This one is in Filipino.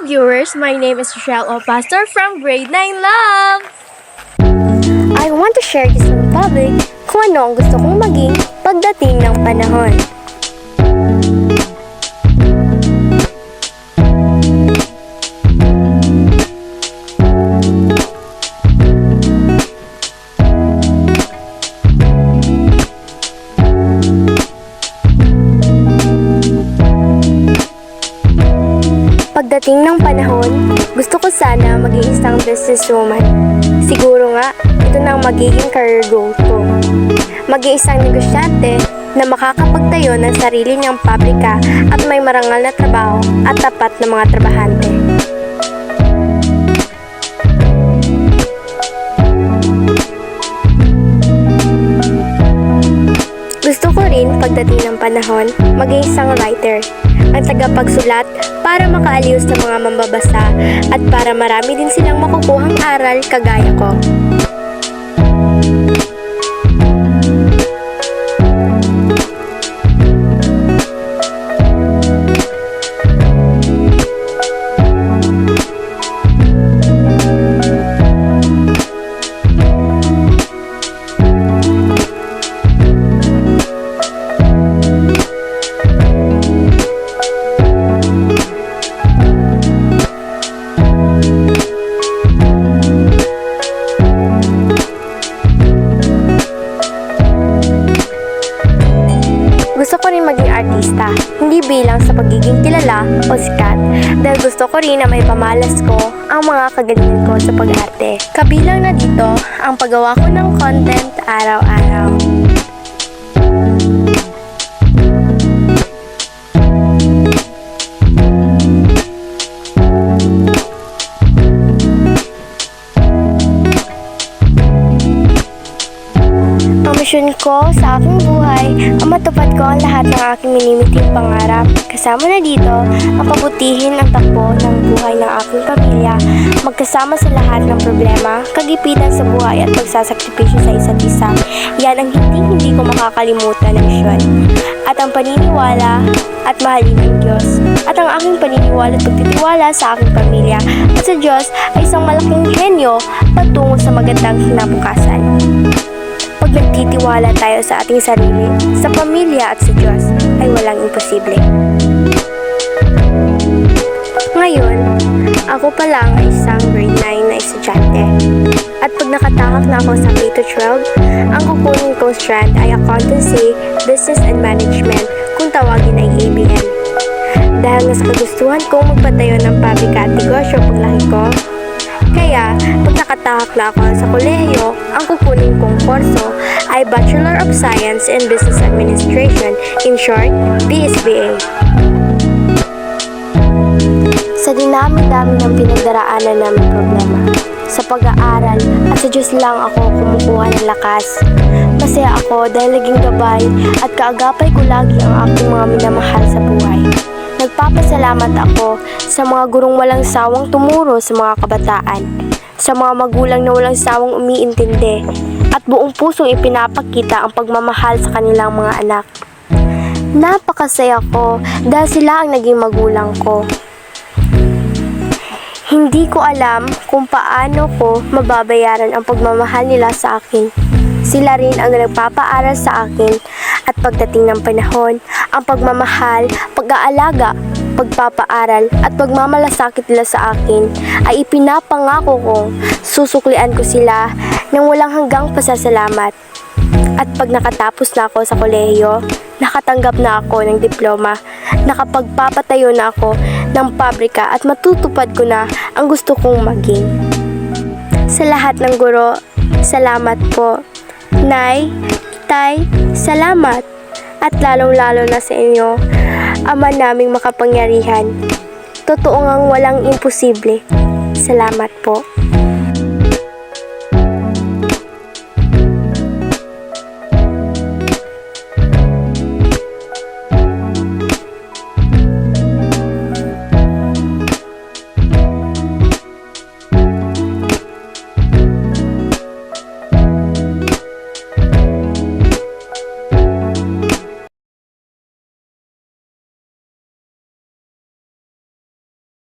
viewers, my name is Rochelle O. Pastor from Grade 9 Love! I want to share this with the public kung ano ang gusto kong maging pagdating ng panahon. Pagdating ng panahon, gusto ko sana maging isang businesswoman. Siguro nga, ito na ang magiging career goal ko. Maging isang negosyante na makakapagtayo ng sarili niyang pabrika at may marangal na trabaho at tapat na mga trabahante. Gusto ko rin pagdating ng panahon, maging isang writer, ang tagapagsulat para makaaliw sa mga mambabasa at para marami din silang makukuhang aral kagaya ko. Gusto ko rin maging artista, hindi bilang sa pagiging kilala o sikat, dahil gusto ko rin na may pamalas ko ang mga kagalingan ko sa pag-arte. Kabilang na dito ang paggawa ko ng content araw-araw. Ang misyon ko sa aking buhay ang matupad ko ang lahat ng aking minimiting pangarap. Kasama na dito ang pabutihin ang takbo ng buhay ng aking pamilya, magkasama sa lahat ng problema, kagipitan sa buhay at pagsasakripisyo sa isa't isa. Yan ang hindi ko makakalimutan na misyon. At ang paniniwala at mahalin ng Diyos. At ang aking paniniwala at pagtitiwala sa aking pamilya at sa Diyos ay isang malaking henyo patungo sa magandang kinabukasan. Pag nagtitiwala tayo sa ating sarili, sa pamilya at sa Diyos, ay walang imposible. Ngayon, ako pa lang ay isang grade 9 na estudyante. At pag nakatahak na ako sa K-12, ang kukunin kong strand ay accountancy, business and management, kung tawagin ay ABM. Dahil nga sa kagustuhan kong magpatayo ng pabrika at negosyo paglaki ko, kaya, pag nakatahak na ako sa kolehiyo, ang kukunin kong kurso ay Bachelor of Science in Business Administration, in short, BSBA. Sa dinami-dami ng pinagdaraanan namin problema, sa pag-aaral at sa Diyos lang ako kumukuha ng lakas. Masaya ako dahil naging gabay at kaagapay ko lagi ang aking mga minamahal sa buhay. Nagpapasalamat ako sa mga gurong walang sawang tumuro sa mga kabataan, sa mga magulang na walang sawang umiintindi, at buong pusong ipinapakita ang pagmamahal sa kanilang mga anak. Napakasaya ko dahil sila ang naging magulang ko. Hindi ko alam kung paano ko mababayaran ang pagmamahal nila sa akin. Sila rin ang nagpapaaral sa akin at pagdating ng panahon, ang pagmamahal, pag-aalaga, pagpapaaral at pagmamalasakit nila sa akin ay ipinapangako kong susuklian ko sila ng walang hanggang pasasalamat. At pag nakatapos na ako sa kolehiyo, nakatanggap na ako ng diploma, nakapagpapatayo na ako ng pabrika at matutupad ko na ang gusto kong maging. Sa lahat ng guro, salamat po. Nay, Tay, salamat. At lalong-lalo na sa inyo, Ama naming makapangyarihan. Totoo ngang walang imposible. Salamat po.